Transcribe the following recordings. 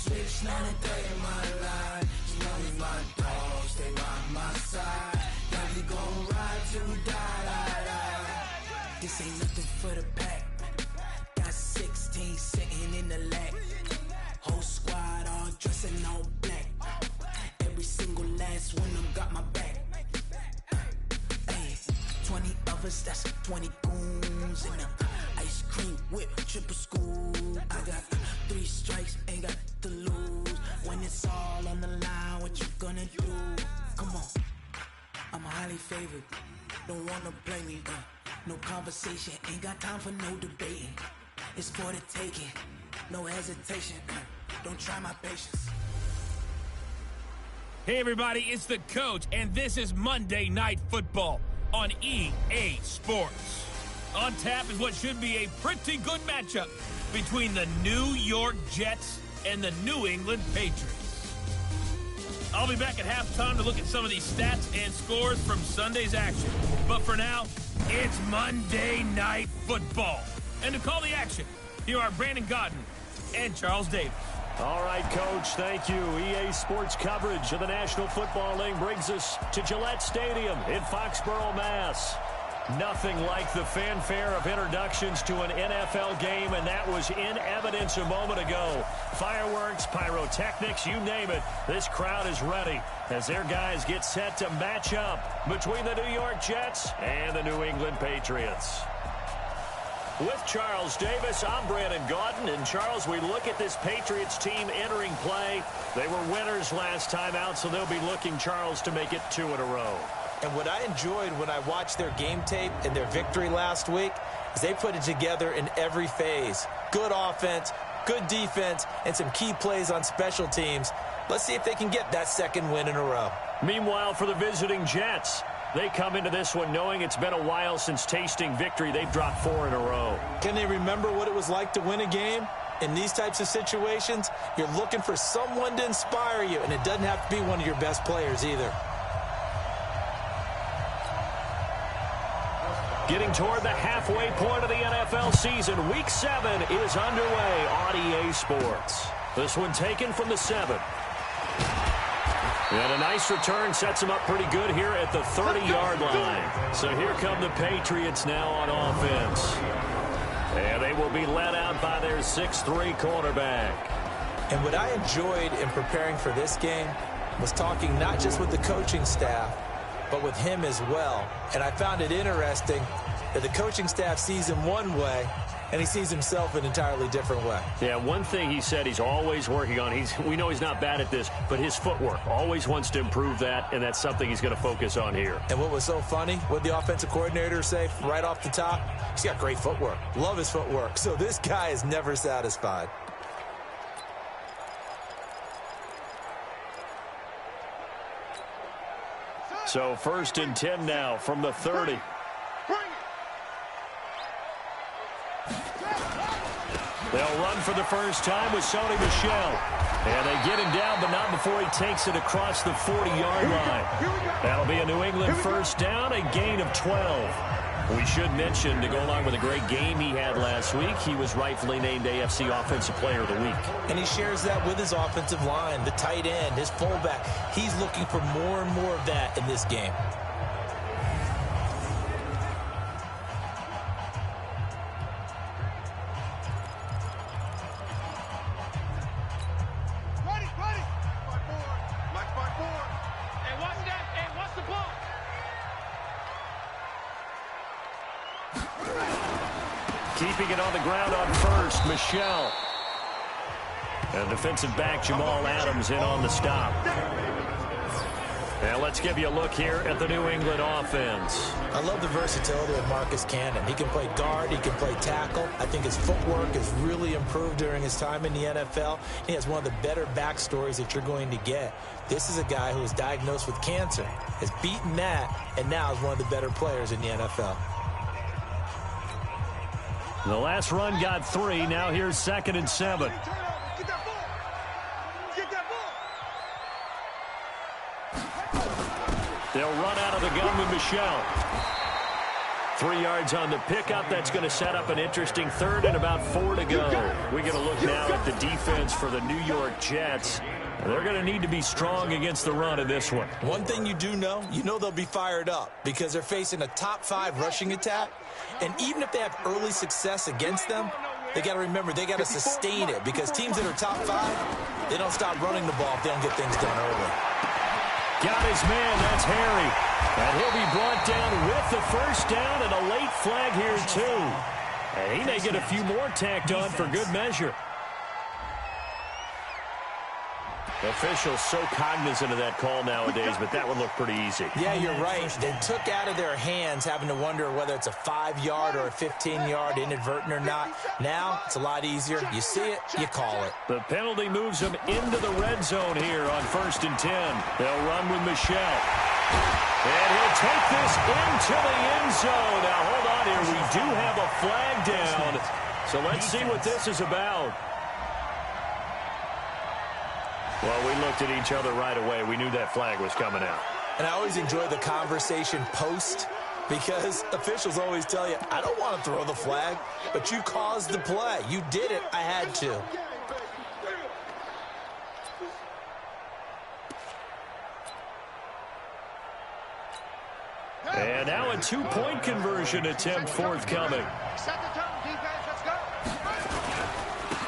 Switch night and day in my life. You know me, my dogs, stay by my side. Yeah, we gon' ride till we die. This ain't nothing for the pack. Got 16 sitting in the lap. Whole squad all dressing all black. Every single last one of them got my back. 20 of us, that's 20 goons in them. Ice cream whip, triple scoop. I got 3 strikes, ain't got to lose. When it's all on the line, what you gonna do? Come on, I'm highly favored. Don't wanna play me, no conversation, ain't got time for no debating. It's for the taking, no hesitation. Don't try my patience. Hey everybody, it's the Coach, and this is Monday Night Football on EA Sports. On tap is what should be a pretty good matchup between the New York Jets and the New England Patriots. I'll be back at halftime to look at some of these stats and scores from Sunday's action. But for now, it's Monday Night Football. And to call the action, here are Brandon Gaudin and Charles Davis. All right, Coach, thank you. EA Sports coverage of the National Football League brings us to Gillette Stadium in Foxborough, Mass. Nothing like the fanfare of introductions to an NFL game, and that was in evidence a moment ago. Fireworks, pyrotechnics, you name it. This crowd is ready as their guys get set to match up between the New York Jets and the New England Patriots. With Charles Davis, I'm Brandon Gaudin. And, Charles, we look at this Patriots team entering play. They were winners last time out, so they'll be looking, Charles, to make it 2 in a row. And what I enjoyed when I watched their game tape and their victory last week is they put it together in every phase. Good offense, good defense, and some key plays on special teams. Let's see if they can get that 2nd win in a row. Meanwhile, for the visiting Jets, they come into this one knowing it's been a while since tasting victory. They've dropped 4 in a row. Can they remember what it was like to win a game? In these types of situations, you're looking for someone to inspire you, and it doesn't have to be one of your best players either. Getting toward the halfway point of the NFL season, Week 7 is underway on EA Sports. This one taken from the 7. And a nice return sets them up pretty good here at the 30-yard line. So here come the Patriots now on offense. And they will be led out by their 6'3" quarterback. And what I enjoyed in preparing for this game was talking not just with the coaching staff, but with him as well. And I found it interesting that the coaching staff sees him one way, and he sees himself an entirely different way. Yeah, one thing he said he's always working on, we know he's not bad at this, but his footwork, always wants to improve that, and that's something he's going to focus on here. And what was so funny, what the offensive coordinator say right off the top, he's got great footwork. Love his footwork. So this guy is never satisfied. So 1st and 10 now from the 30. They'll run for the first time with Sony Michel. And they get him down, but not before he takes it across the 40-yard line. That'll be a New England first down, a gain of 12. We should mention, to go along with a great game he had last week, he was rightfully named AFC Offensive Player of the Week. And he shares that with his offensive line, the tight end, his fullback. He's looking for more and more of that in this game. Keeping it on the ground on first, Michel. And defensive back Jamal Adams in on the stop. And let's give you a look here at the New England offense. I love the versatility of Marcus Cannon. He can play guard, he can play tackle. I think his footwork has really improved during his time in the NFL. He has one of the better backstories that you're going to get. This is a guy who was diagnosed with cancer, has beaten that, and now is one of the better players in the NFL. The last run got 3. Now here's 2nd and 7. They'll run out of the gun with Michel. 3 yards on the pickup. That's going to set up an interesting third and about 4 to go. We get a look now at the defense for the New York Jets. They're going to need to be strong against the run in this one. One thing you do know, they'll be fired up because they're facing a top 5 rushing attack. And even if they have early success against them, they got to remember they got to sustain it because teams that are top 5, they don't stop running the ball if they don't get things done early. Got his man, that's Harry. And he'll be brought down with the first down and a late flag here too. And he may get a few more tacked on for good measure. Officials so cognizant of that call nowadays, but that would look pretty easy. Yeah, you're right. They took out of their hands having to wonder whether it's a 5-yard or a 15-yard inadvertent or not. Now, it's a lot easier. You see it, you call it. The penalty moves them into the red zone here on 1st and 10. They'll run with Michel. And he'll take this into the end zone. Now, hold on here. We do have a flag down. So let's see what this is about. Well, we looked at each other right away. We knew that flag was coming out. And I always enjoy the conversation post because officials always tell you, I don't want to throw the flag, but you caused the play. You did it. I had to. And now a 2-point conversion attempt forthcoming.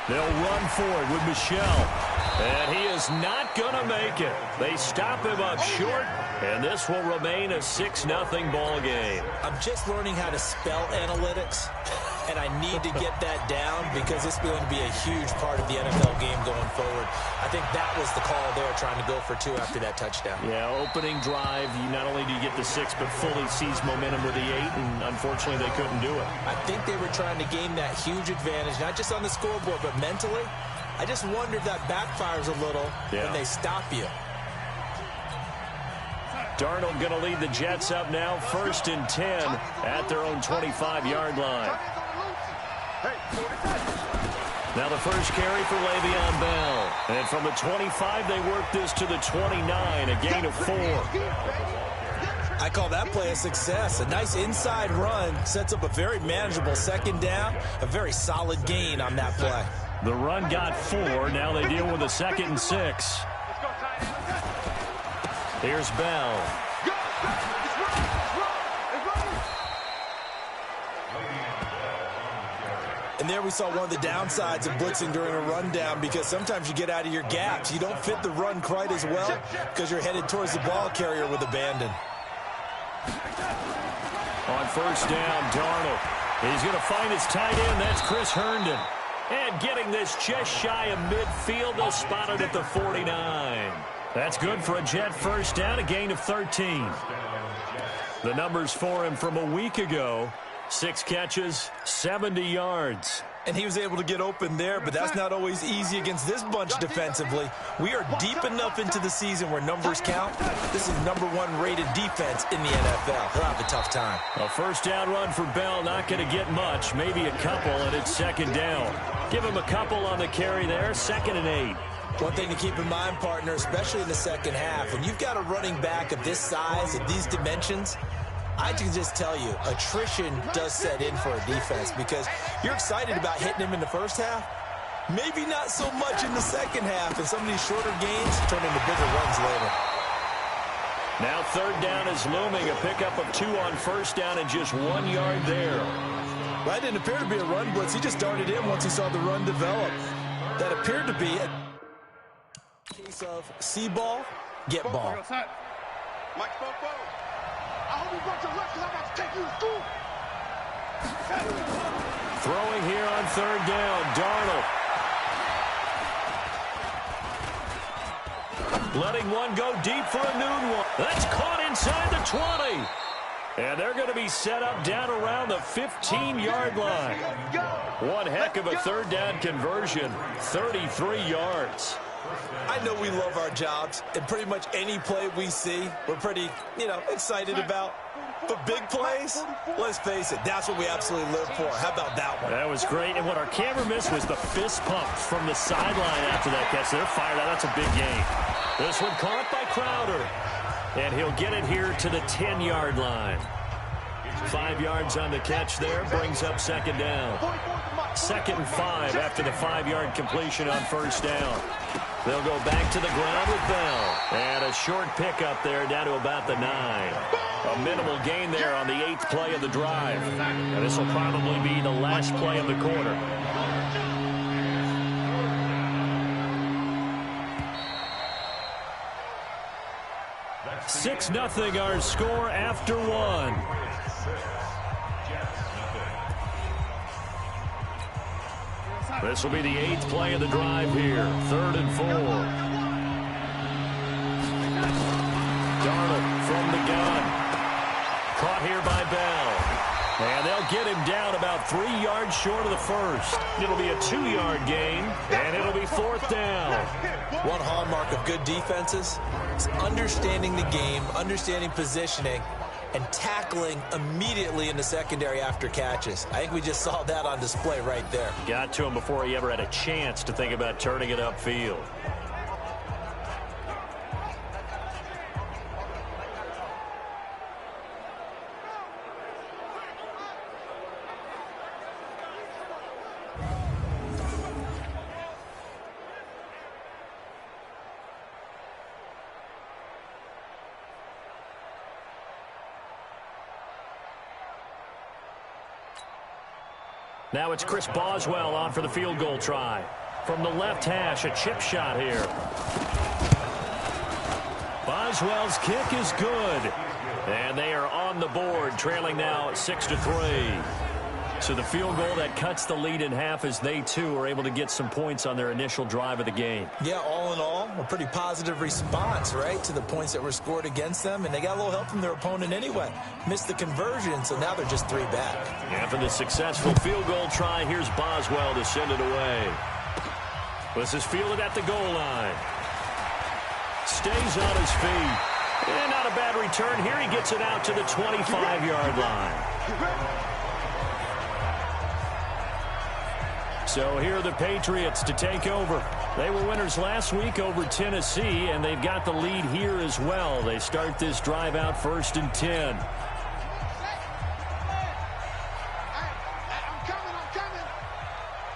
They'll run forward with Michel. And he is not going to make it. They stop him up short, and this will remain a 6-0 ball game. I'm just learning how to spell analytics, and I need to get that down because it's going to be a huge part of the NFL game going forward. I think that was the call there, trying to go for 2 after that touchdown. Yeah, opening drive, you not only do you get the 6, but fully seize momentum with the 8, and unfortunately they couldn't do it. I think they were trying to gain that huge advantage, not just on the scoreboard, but mentally. I just wonder if that backfires a little when they stop you. Darnold going to lead the Jets up now, 1st and 10 at their own 25-yard line. Now the first carry for Le'Veon Bell. And from the 25, they work this to the 29, a gain of 4. I call that play a success. A nice inside run sets up a very manageable 2nd down, a very solid gain on that play. The run got 4. Now they deal with a 2nd and 6. Here's Bell. And there we saw one of the downsides of blitzing during a rundown because sometimes you get out of your gaps. You don't fit the run quite as well because you're headed towards the ball carrier with abandon. On 1st down, Darnold. He's going to find his tight end. That's Chris Herndon. And getting this just shy of midfield, they'll spot it at the 49. That's good for a Jet 1st down, a gain of 13. The numbers for him from a week ago, 6 catches, 70 yards. And he was able to get open there, but that's not always easy against this bunch defensively. We are deep enough into the season where numbers count. This is #1 rated defense in the NFL. He'll have a tough time. A 1st down run for Bell, not going to get much, maybe a couple, and it's 2nd down. Give him a couple on the carry there, 2nd and 8. One thing to keep in mind, partner, especially in the second half, when you've got a running back of this size, of these dimensions, I can just tell you, attrition does set in for a defense because you're excited about hitting him in the first half. Maybe not so much in the second half, and some of these shorter gains turn into bigger runs later. Now 3rd down is looming, a pickup of 2 on 1st down and just 1 yard there. Well, that didn't appear to be a run blitz. He just darted in once he saw the run develop. That appeared to be a case of see ball, get ball. Mike Bobo. I hope you brought your lunch because I'm about to take you to school. Throwing here on 3rd down, Darnold. Letting one go deep for a noon one. That's caught inside the 20. And they're going to be set up down around the 15-yard line. One heck of a 3rd down conversion, 33 yards. I know we love our jobs, and pretty much any play we see, we're pretty, excited about. But big plays, let's face it, that's what we absolutely live for. How about that one? That was great, and what our camera missed was the fist pump from the sideline after that catch. They're fired out. That's a big gain. This one caught by Crowder, and he'll get it here to the 10-yard line. 5 yards on the catch there, brings up second down. 2nd and 5 after the 5-yard completion on first down. They'll go back to the ground with Bell. And a short pickup there down to about the 9. A minimal gain there on the 8th play of the drive. And this will probably be the last play of the quarter. Six nothing our score after 1. This will be the 8th play of the drive here. 3rd and 4. Darnold from the gun. Caught here by Bell. And they'll get him down about 3 yards short of the first. It'll be a 2-yard gain, and it'll be 4th down. One hallmark of good defenses is understanding the game, understanding positioning, and tackling immediately in the secondary after catches. I think we just saw that on display right there. Got to him before he ever had a chance to think about turning it upfield. Now it's Chris Boswell on for the field goal try. From the left hash, a chip shot here. Boswell's kick is good. And they are on the board, trailing now 6-3. So the field goal that cuts the lead in half as they, too, are able to get some points on their initial drive of the game. Yeah, all in all, a pretty positive response, right, to the points that were scored against them. And they got a little help from their opponent anyway. Missed the conversion, so now they're just 3 back. After the successful field goal try, here's Boswell to send it away. This is fielded at the goal line. Stays on his feet. And not a bad return here. He gets it out to the 25-yard line. So here are the Patriots to take over. They were winners last week over Tennessee, and they've got the lead here as well. They start this drive out 1st and 10. I'm coming.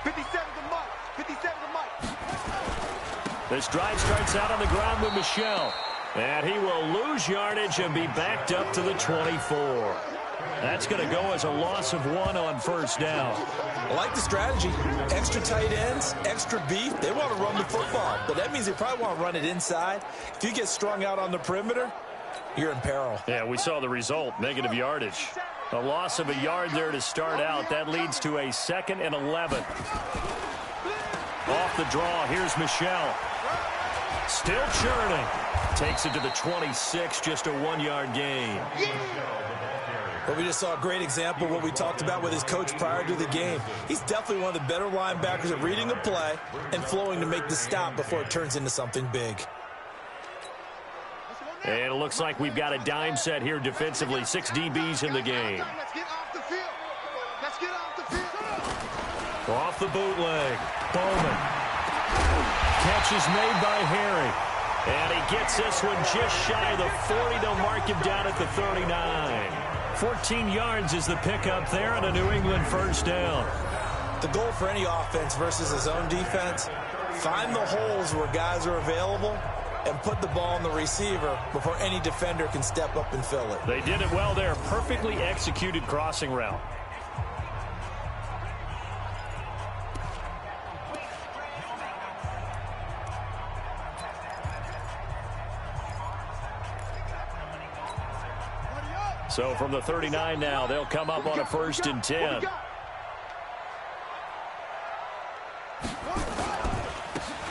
57 to Mike. 57 to Mike. This drive starts out on the ground with Michel. And he will lose yardage and be backed up to the 24. That's going to go as a loss of 1 on first down. I like the strategy. Extra tight ends, extra beef. They want to run the football, but that means they probably want to run it inside. If you get strung out on the perimeter, you're in peril. Yeah, we saw the result, negative yardage. A loss of a yard there to start out. That leads to a 2nd and 11. Off the draw, here's Michel. Still churning. Takes it to the 26, just a 1-yard gain. But we just saw a great example of what we talked about with his coach prior to the game. He's definitely one of the better linebackers at reading a play and flowing to make the stop before it turns into something big. And it looks like we've got a dime set here defensively. 6 DBs in the game. Let's get off the field. Let's get off the field. Off the bootleg. Bowman. Catch is made by Harry. And he gets this one just shy of the 40. They'll mark him down at the 39. 14 yards is the pickup there on a New England first down. The goal for any offense versus his own defense, find the holes where guys are available and put the ball on the receiver before any defender can step up and fill it. They did it well there. Perfectly executed crossing route. So from the 39 now, they'll come up on a 1st and 10.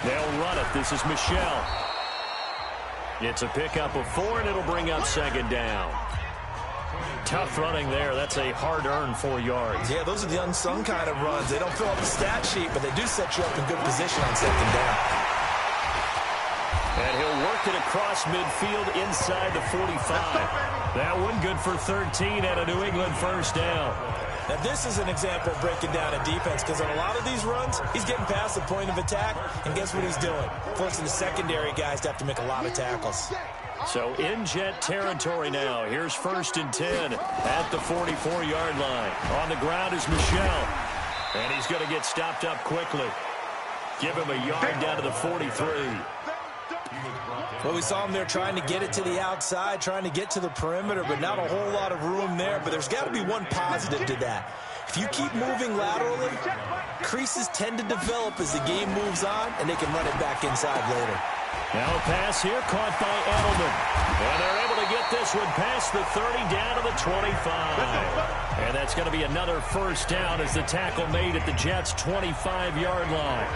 They'll run it. This is Michel. It's a pickup of 4, and it'll bring up 2nd down. Tough running there. That's a hard-earned 4 yards. Yeah, those are the unsung kind of runs. They don't fill up the stat sheet, but they do set you up in good position on 2nd down. And he'll work it across midfield inside the 45. That one good for 13 at a New England first down. Now, this is an example of breaking down a defense, because on a lot of these runs, he's getting past the point of attack, and guess what he's doing? Forcing the secondary guys to have to make a lot of tackles. So in Jet territory now. Here's 1st and 10 at the 44-yard line. On the ground is Michel. And he's going to get stopped up quickly. Give him a yard down to the 43. Well, we saw him there trying to get it to the outside, trying to get to the perimeter, but not a whole lot of room there. But there's got to be one positive to that. If you keep moving laterally, creases tend to develop as the game moves on, and they can run it back inside later. Now a pass here caught by Edelman. And they're able to get this one past the 30 down to the 25. And that's going to be another first down as the tackle made at the Jets' 25-yard line.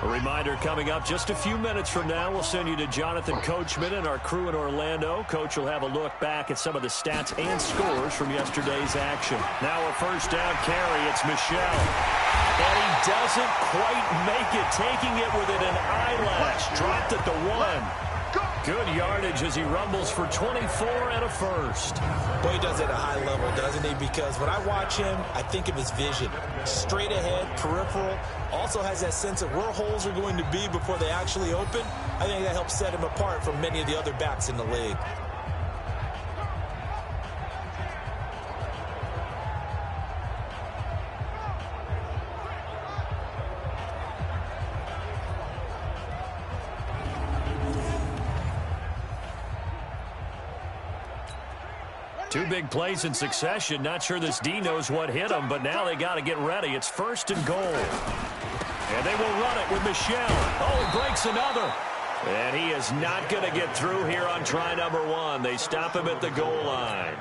A reminder coming up just a few minutes from now, we'll send you to Jonathan Coachman and our crew in Orlando. Coach will have a look back at some of the stats and scores from yesterday's action. Now a first down carry, it's Michel. And he doesn't quite make it, taking it within an eyelash. Dropped at the 1. Good yardage as he rumbles for 24 and a first. Boy, he does it at a high level, doesn't he? Because when I watch him, I think of his vision. Straight ahead, peripheral. Also has that sense of where holes are going to be before they actually open. I think that helps set him apart from many of the other backs in the league. Two big plays in succession. Not sure this D knows what hit him, but now they got to get ready. It's 1st and goal. And they will run it with Michel. Oh, he breaks another. And he is not going to get through here on try number 1. They stop him at the goal line.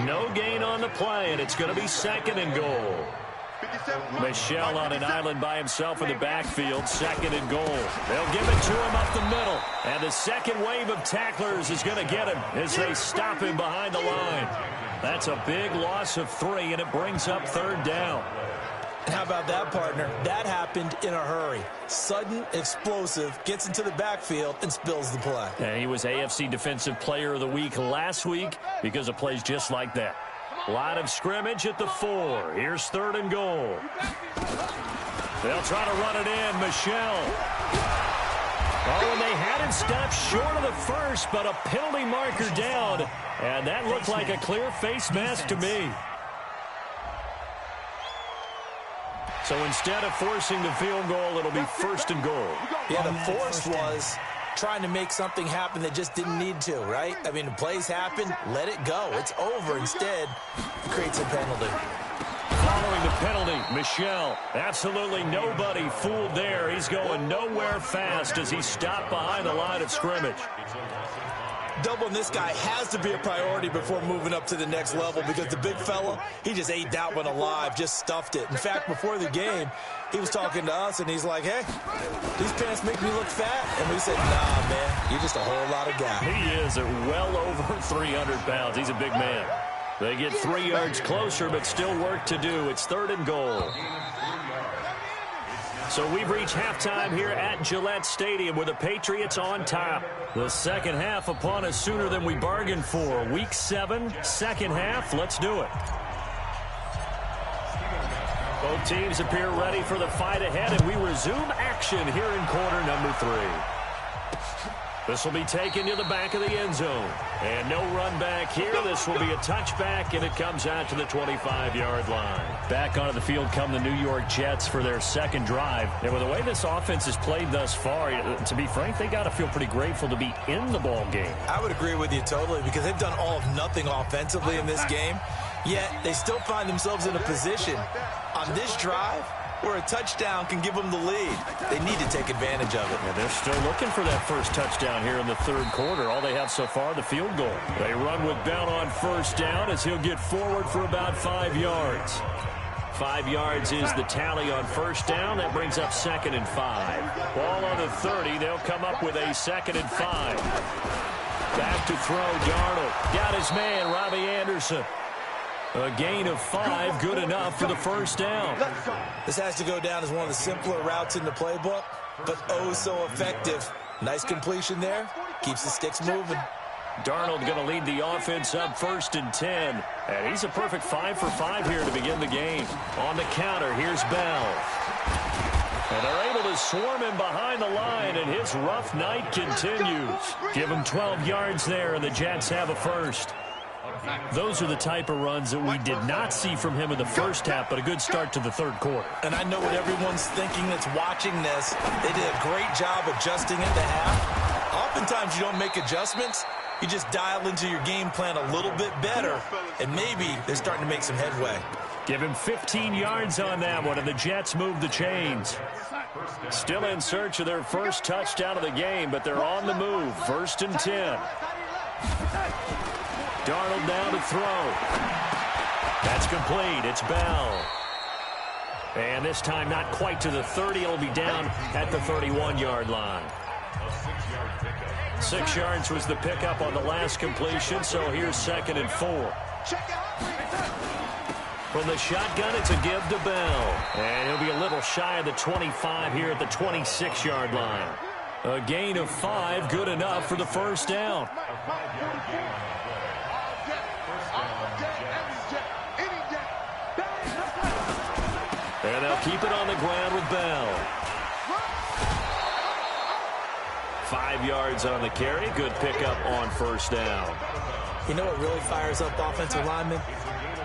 No gain on the play, and it's going to be 2nd and goal. Michel on an island by himself in the backfield, 2nd and goal. They'll give it to him up the middle. And the second wave of tacklers is going to get him as they stop him behind the line. That's a big loss of 3, and it brings up 3rd down. And how about that, partner? That happened in a hurry. Sudden, explosive, gets into the backfield, and spills the play. And he was AFC Defensive Player of the Week last week because of plays just like that. Line of scrimmage at the 4. Here's 3rd and goal. They'll try to run it in. Michel. Oh, and they had him stopped short of the first, but a penalty marker down. And that looked like a clear face mask to me. So instead of forcing the field goal, it'll be 1st and goal. Yeah, the force was trying to make something happen that just didn't need to, right? I mean, the plays happen, let it go. It's over. Instead, it creates a penalty. Following the penalty, Michel. Absolutely nobody fooled there. He's going nowhere fast as he stopped behind the line of scrimmage. Doubling this guy has to be a priority before moving up to the next level because the big fella, he just ate that one alive, just stuffed it. In fact, before the game, he was talking to us, and he's like, hey, these pants make me look fat. And we said, nah, man, you're just a whole lot of guy. He is at well over 300 pounds. He's a big man. They get 3 yards closer, but still work to do. It's 3rd and goal. So we've reached halftime here at Gillette Stadium with the Patriots on top. The second half upon us sooner than we bargained for. Week 7, second half. Let's do it. Both teams appear ready for the fight ahead, and we resume action here in quarter number 3. This will be taken to the back of the end zone. And no run back here. This will be a touchback, and it comes out to the 25-yard line. Back onto the field come the New York Jets for their second drive. And with the way this offense has played thus far, to be frank, they got to feel pretty grateful to be in the ball game. I would agree with you totally because they've done all of nothing offensively in this game, yet they still find themselves in a position on this drive where a touchdown can give them the lead. They need to take advantage of it. Yeah, they're still looking for that first touchdown here in the 3rd quarter. All they have so far, the field goal. They run with Bell on first down as he'll get forward for about 5 yards. 5 yards is the tally on first down. That brings up 2nd and 5. Ball on the 30. They'll come up with a 2nd and 5. Back to throw, Darnold. Got his man, Robbie Anderson. A gain of 5, good enough for the first down. This has to go down as one of the simpler routes in the playbook, but oh so effective Nice completion there. Keeps the sticks moving. Darnold going to lead the offense up 1st and 10. And he's a perfect 5 for 5 here to begin the game. On the counter, here's Bell. And they're able to swarm him behind the line, and his rough night continues. Give him 12 yards there, and the Jets have a first. Those are the type of runs that we did not see from him in the first half, but a good start to the third quarter. And I know what everyone's thinking that's watching this. They did a great job adjusting at the half. Oftentimes you don't make adjustments. You just dial into your game plan a little bit better, and maybe they're starting to make some headway. Give him 15 yards on that one, and the Jets move the chains. Still in search of their first touchdown of the game, but they're on the move. 1st and 10. Darnold now to throw. That's complete. It's Bell. And this time not quite to the 30. It'll be down at the 31-yard line. 6 yards was the pickup on the last completion, so here's 2nd and 4. From the shotgun, it's a give to Bell. And he'll be a little shy of the 25 here at the 26-yard line. A gain of 5, good enough for the first down. And they'll keep it on the ground with Bell. 5 yards on the carry. Good pickup on first down. You know what really fires up offensive linemen?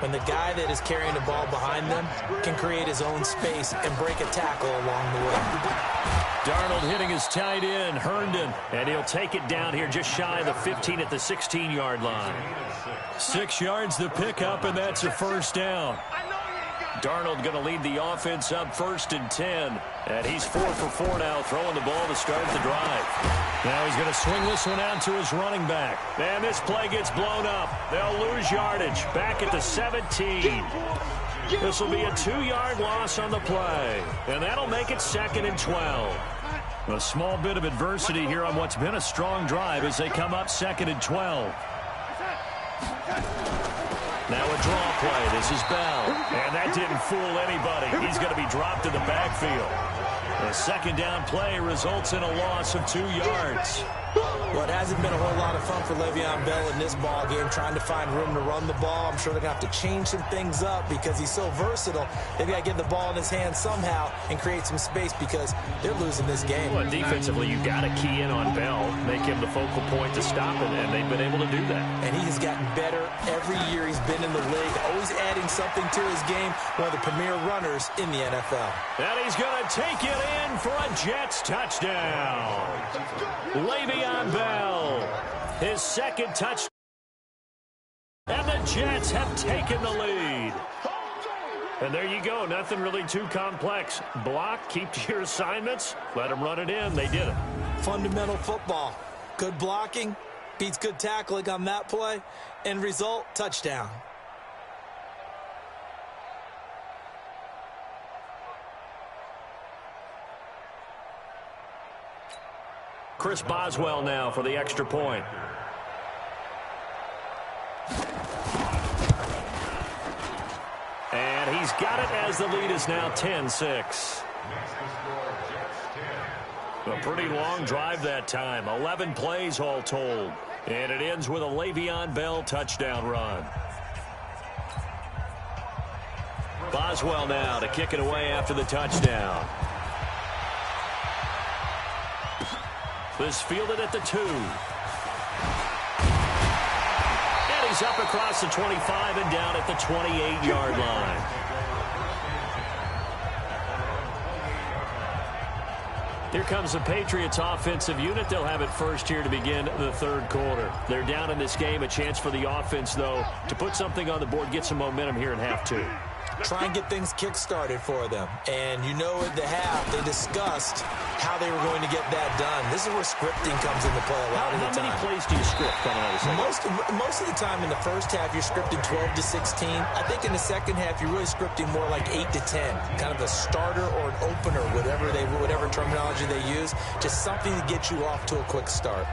When the guy that is carrying the ball behind them can create his own space and break a tackle along the way. Darnold hitting his tight end, Herndon, and he'll take it down here just shy of the 15 at the 16-yard line. 6 yards the pickup, and that's a first down. Darnold going to lead the offense up 1st and 10. And he's 4 for 4 now, throwing the ball to start the drive. Now he's going to swing this one out to his running back. And this play gets blown up. They'll lose yardage back at the 17. This will be a 2-yard loss on the play. And that'll make it 2nd and 12. A small bit of adversity here on what's been a strong drive as they come up 2nd and 12. Now a draw play. This is Bell. And that didn't fool anybody. He's going to be dropped in the backfield. The 2nd down play results in a loss of 2 yards. Well, it hasn't been a whole lot of fun for Le'Veon Bell in this ball game, trying to find room to run the ball. I'm sure they're going to have to change some things up because he's so versatile. They've got to get the ball in his hands somehow and create some space because they're losing this game. Well, defensively, you've got to key in on Bell, make him the focal point to stop him, and they've been able to do that. And he has gotten better every year he's been in the league, always adding something to his game, one of the premier runners in the NFL. And he's going to take it in for a Jets touchdown. Le'Veon Bell, his 2nd touchdown. And the Jets have taken the lead. And there you go. Nothing really too complex. Block, keep to your assignments, let them run it in. They did it. Fundamental football. Good blocking beats good tackling on that play. End result, touchdown. Chris Boswell now for the extra point. And he's got it as the lead is now 10-6. A pretty long drive that time. 11 plays all told. And it ends with a Le'Veon Bell touchdown run. Boswell now to kick it away after the touchdown. This fielded at the 2. And he's up across the 25 and down at the 28-yard line. Here comes the Patriots offensive unit. They'll have it first here to begin the third quarter. They're down in this game. A chance for the offense, though, to put something on the board, get some momentum here in half 2. Try and get things kick-started for them. And you know at the half, they discussed how they were going to get that done. This is where scripting comes into play a lot of the time. How many plays do you script coming out of the second? Most of the time in the first half, you're scripting 12 to 16. I think in the second half, you're really scripting more like 8 to 10. Kind of a starter or an opener, whatever terminology they use. Just something to get you off to a quick start.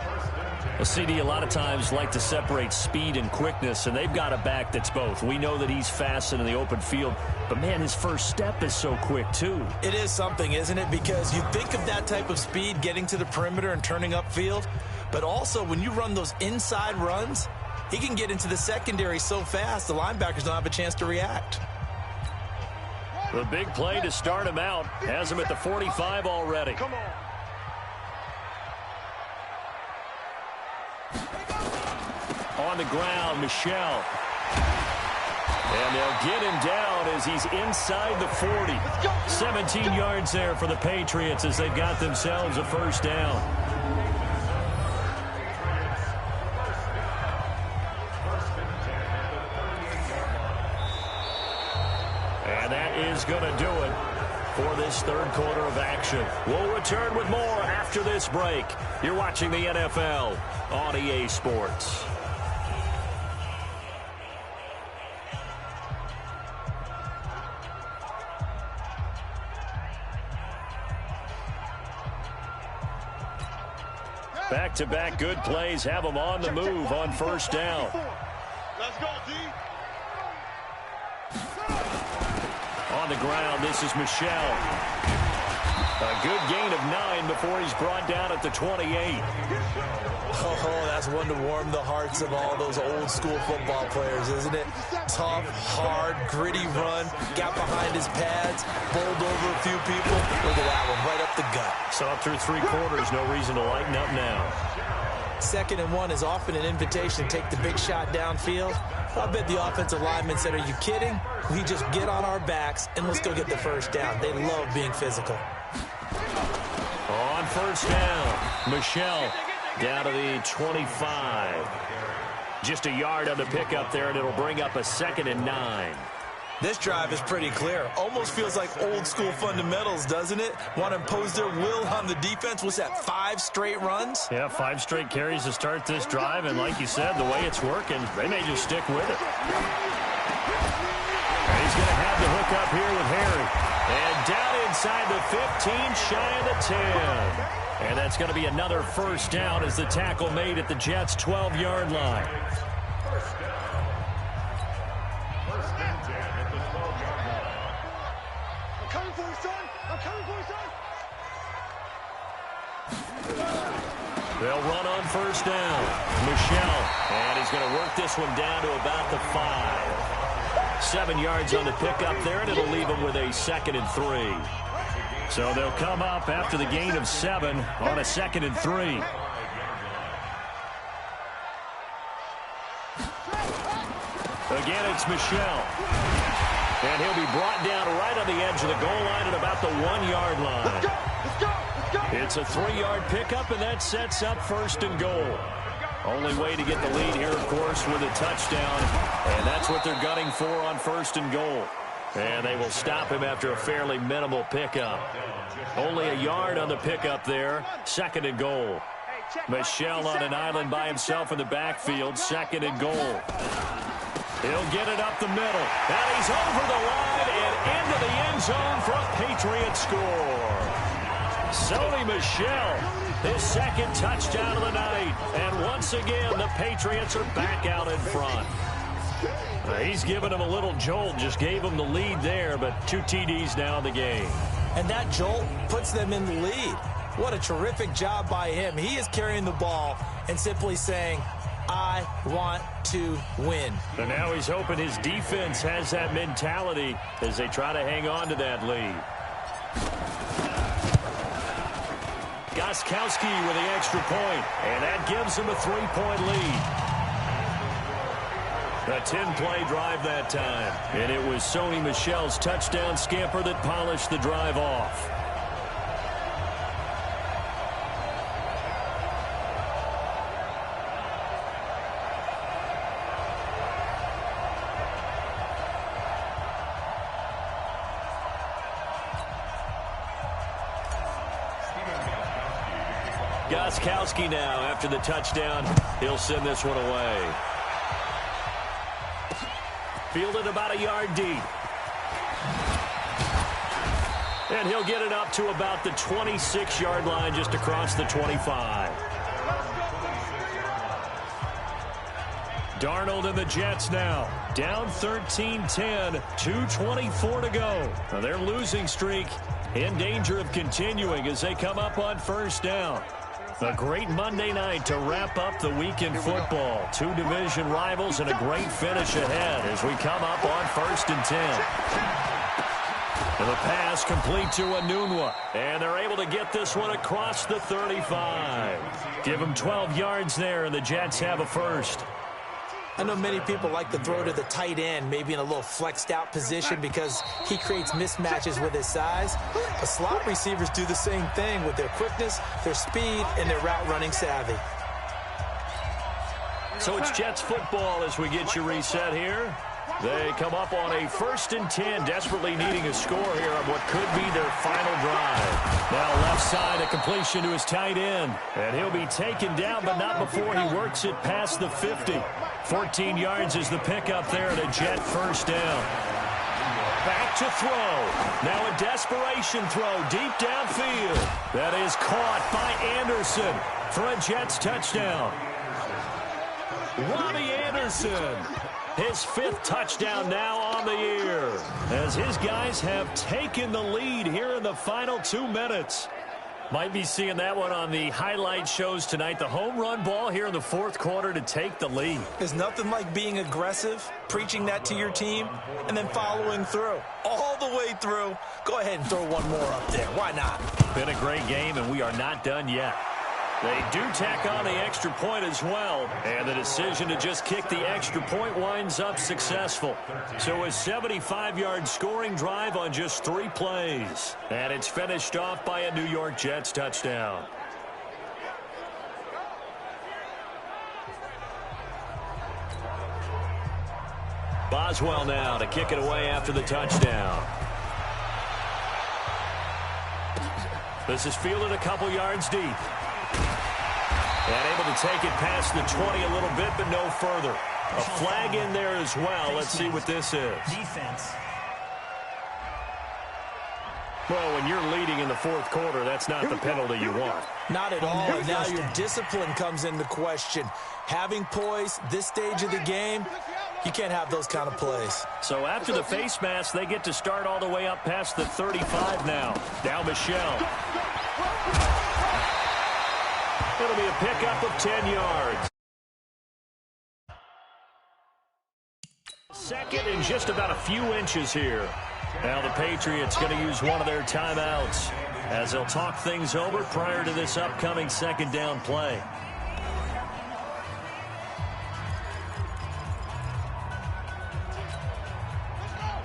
Well, CD, a lot of times like to separate speed and quickness, and they've got a back that's both. We know that he's fast in the open field, but, man, his first step is so quick, too. It is something, isn't it? Because you think of that type of speed getting to the perimeter and turning upfield, but also when you run those inside runs, he can get into the secondary so fast the linebackers don't have a chance to react. The big play to start him out has him at the 45 already. Come on. On the ground, Michel. And they'll get him down as he's inside the 40. 17 yards there for the Patriots as they've got themselves a first down. And that is going to do it for this third quarter of action. We'll return with more after this break. You're watching the NFL on EA Sports. Back-to-back good plays have them on the move on first down. Let's go, D. On the ground, this is Michel. A good gain of 9 before he's brought down at the 28. Oh, that's one to warm the hearts of all those old-school football players, isn't it? Tough, hard, gritty run, got behind his pads, bowled over a few people. Look at that one, right up the gut. Saw through 3 quarters, no reason to lighten up now. 2nd and 1 is often an invitation to take the big shot downfield. I bet the offensive lineman said, are you kidding? We just get on our backs and let's go get the first down. They love being physical. On first down, Michel down to the 25. Just a yard on the pickup there, and it'll bring up a 2nd and 9. This drive is pretty clear. Almost feels like old school fundamentals, doesn't it? Want to impose their will on the defense. What's that, 5 straight runs? Yeah, 5 straight carries to start this drive, and like you said, the way it's working, they may just stick with it. And he's going to have the hook up here with Harry. And down inside the 15, shy of the 10. And that's going to be another first down as the tackle made at the Jets' 12-yard line. I'm coming for you, son. I'm coming for you, son. They'll run on first down. Michel. And he's going to work this one down to about the 5. 7 yards on the pickup there, and it'll leave him with a 2nd and 3. So they'll come up after the gain of 7 on a 2nd and 3. Again, it's Michel. And he'll be brought down right on the edge of the goal line at about the 1-yard line. Let's go. Let's go. Let's go. It's a 3-yard pickup, and that sets up 1st and goal. Only way to get the lead here, of course, with a touchdown. And that's what they're gunning for on 1st and goal. And they will stop him after a fairly minimal pickup. Only a yard on the pickup there. 2nd and goal. Michel on an island by himself in the backfield. 2nd and goal. He'll get it up the middle. And he's over the line and into the end zone for a Patriot score. Sony Michel, his 2nd touchdown of the night. And once again, the Patriots are back out in front. He's given him a little jolt, just gave him the lead there, but 2 TDs now in the game. And that jolt puts them in the lead. What a terrific job by him. He is carrying the ball and simply saying, I want to win. And now he's hoping his defense has that mentality as they try to hang on to that lead. Gostkowski with the extra point, and that gives him a 3-point lead. A 10-play drive that time, and it was Sony Michel's touchdown scamper that polished the drive off. Gostkowski now, after the touchdown, he'll send this one away. Fielded about a yard deep. And he'll get it up to about the 26-yard line just across the 25. Darnold and the Jets now down 13-10, 2:24 to go. Now their losing streak in danger of continuing as they come up on first down. A great Monday night to wrap up the week in football. Two division rivals and a great finish ahead as we come up on 1st and 10. And the pass complete to Enunwa. And they're able to get this one across the 35. Give them 12 yards there, and the Jets have a first. I know many people like to throw to the tight end, maybe in a little flexed out position because he creates mismatches with his size. But slot receivers do the same thing with their quickness, their speed, and their route running savvy. So it's Jets football as we get you reset here. They come up on a 1st and 10, desperately needing a score here on what could be their final drive. Now left side, a completion to his tight end. And he'll be taken down, but not before he works it past the 50. 14 yards is the pickup there at a Jet first down. Back to throw. Now a desperation throw deep downfield. That is caught by Anderson for a Jets touchdown. Robbie Anderson. His 5th touchdown now on the year as his guys have taken the lead here in the final 2 minutes. Might be seeing that one on the highlight shows tonight. The home run ball here in the 4th quarter to take the lead. There's nothing like being aggressive, preaching that to your team, and then following through. All the way through. Go ahead and throw one more up there. Why not? Been a great game, and we are not done yet. They do tack on the extra point as well, and the decision to just kick the extra point winds up successful. So a 75-yard scoring drive on just 3 plays. And it's finished off by a New York Jets touchdown. Boswell now to kick it away after the touchdown. This is fielded a couple yards deep. And able to take it past the 20 a little bit, but no further. A flag in there as well. Let's see what this is. Defense. Well, when you're leading in the 4th quarter, that's not the penalty you want. Not at all. And now your discipline comes into question. Having poise this stage of the game, you can't have those kind of plays. So after the face mask, they get to start all the way up past the 35 now. Now Michel. It'll be a pickup of 10 yards. Second and just about a few inches here. Now the Patriots going to use one of their timeouts as they'll talk things over prior to this upcoming 2nd down play.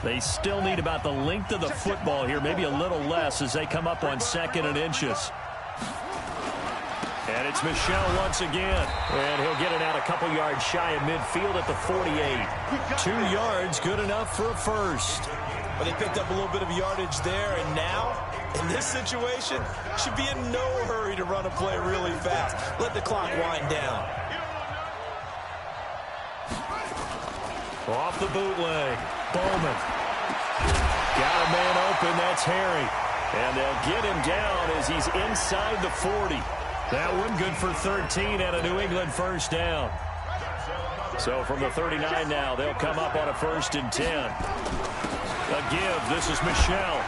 They still need about the length of the football here, maybe a little less as they come up on 2nd and inches. And it's Michel once again. And he'll get it out a couple yards shy of midfield at the 48. 2 yards, good enough for a first. Well, they picked up a little bit of yardage there, and now, in this situation, should be in no hurry to run a play really fast. Let the clock wind down. Off the bootleg. Bowman. Got a man open, that's Harry. And they'll get him down as he's inside the 40. That one good for 13 and a New England first down. So from the 39 now, they'll come up on a 1st and 10. A give, this is Michel.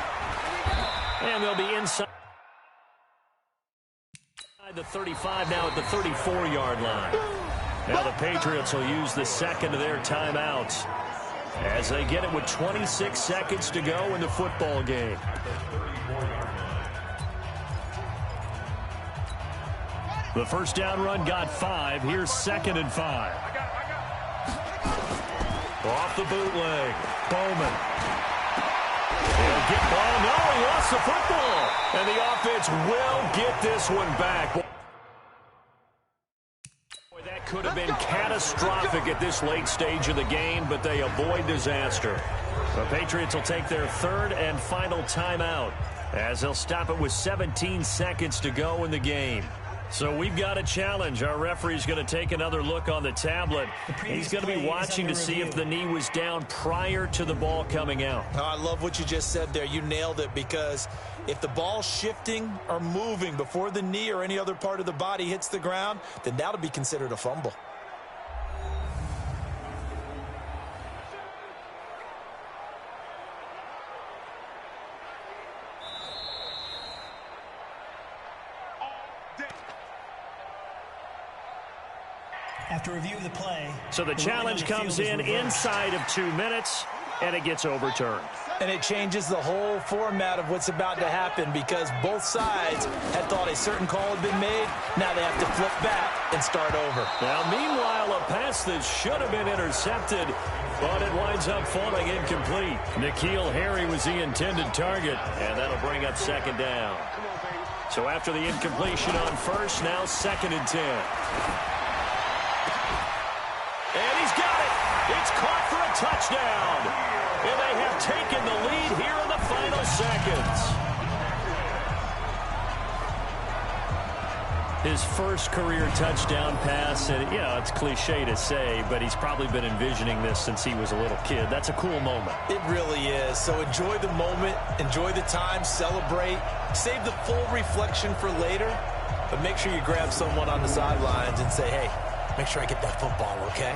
And they'll be inside the 35 now at the 34-yard line. Now the Patriots will use the 2nd of their timeouts as they get it with 26 seconds to go in the football game. The first down run got 5. Here's 2nd and 5. Off the bootleg. Bowman. He'll get ball. No, he lost the football. And the offense will get this one back. Boy, that could have been catastrophic at this late stage of the game, but they avoid disaster. The Patriots will take their 3rd and final timeout as they'll stop it with 17 seconds to go in the game. So we've got a challenge. Our referee's going to take another look on the tablet. He's going to be watching to see if the knee was down prior to the ball coming out. Oh, I love what you just said there. You nailed it, because if the ball's shifting or moving before the knee or any other part of the body hits the ground, then that'll be considered a fumble. After review of the play, so the challenge comes in inside of 2 minutes, and it gets overturned. And it changes the whole format of what's about to happen, because both sides had thought a certain call had been made. Now they have to flip back and start over. Now, meanwhile, a pass that should have been intercepted, but it winds up falling incomplete. N'Keal Harry was the intended target, and that'll bring up second down. So after the incompletion on first, now 2nd and 10. And he's got it. It's caught for a touchdown. And they have taken the lead here in the final seconds. His first career touchdown pass, and it's cliche to say, but he's probably been envisioning this since he was a little kid. That's a cool moment. It really is. So enjoy the moment, enjoy the time, celebrate, save the full reflection for later, but make sure you grab someone on the sidelines and say, hey, make sure I get that football, okay?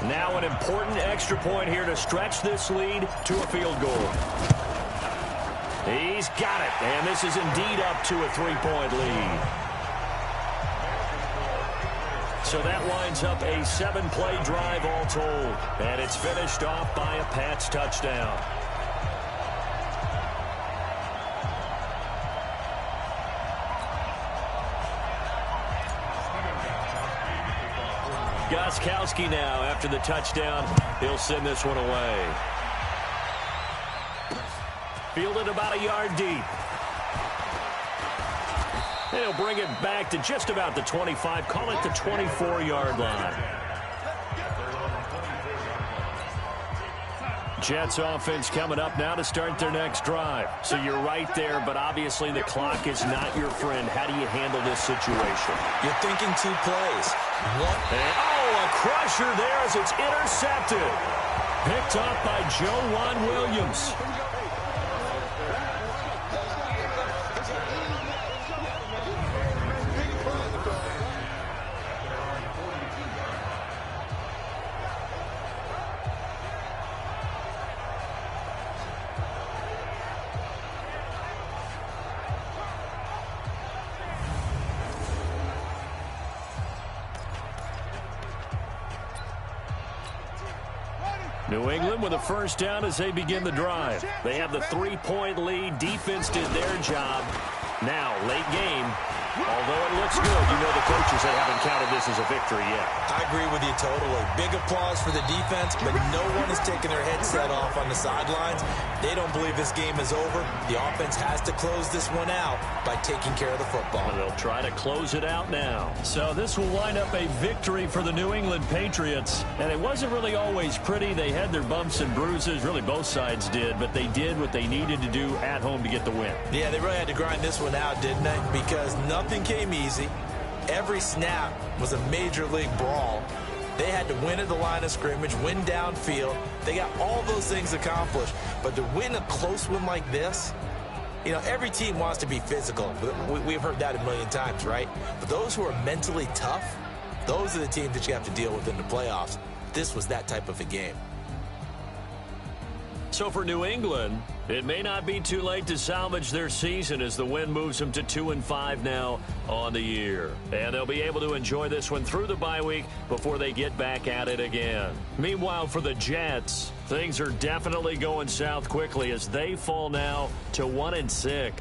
Now an important extra point here to stretch this lead to a field goal. He's got it, and this is indeed up to a 3-point lead. So that winds up a 7-play drive all told, and it's finished off by a Pats touchdown. Gostkowski now, after the touchdown, he'll send this one away. Fielded about a yard deep. And he'll bring it back to just about the 25, call it the 24-yard line. Jets offense coming up now to start their next drive. So you're right there, but obviously the clock is not your friend. How do you handle this situation? You're thinking 2 plays. A crusher there as it's intercepted. Picked off by Joejuan Williams. New England with a first down as they begin the drive. They have the 3-point lead. Defense did their job. Now, late game, although it looks good, you know the coaches that haven't counted this as a victory yet. I agree with you totally. Big applause for the defense, but no one is taking their headset off on the sidelines. They don't believe this game is over. The offense has to close this one out by taking care of the football. And they'll try to close it out now. So this will wind up a victory for the New England Patriots. And it wasn't really always pretty. They had their bumps and bruises. Really, both sides did. But they did what they needed to do at home to get the win. Yeah, they really had to grind this one out, didn't they? Because nothing came easy. Every snap was a major league brawl. They had to win at the line of scrimmage, win downfield. They got all those things accomplished. But to win a close one like this, you know, every team wants to be physical. We've heard that a million times, right? But those who are mentally tough, those are the teams that you have to deal with in the playoffs. This was that type of a game. So for New England, it may not be too late to salvage their season as the win moves them to 2-5 now on the year. And they'll be able to enjoy this one through the bye week before they get back at it again. Meanwhile, for the Jets, things are definitely going south quickly as they fall now to 1-6.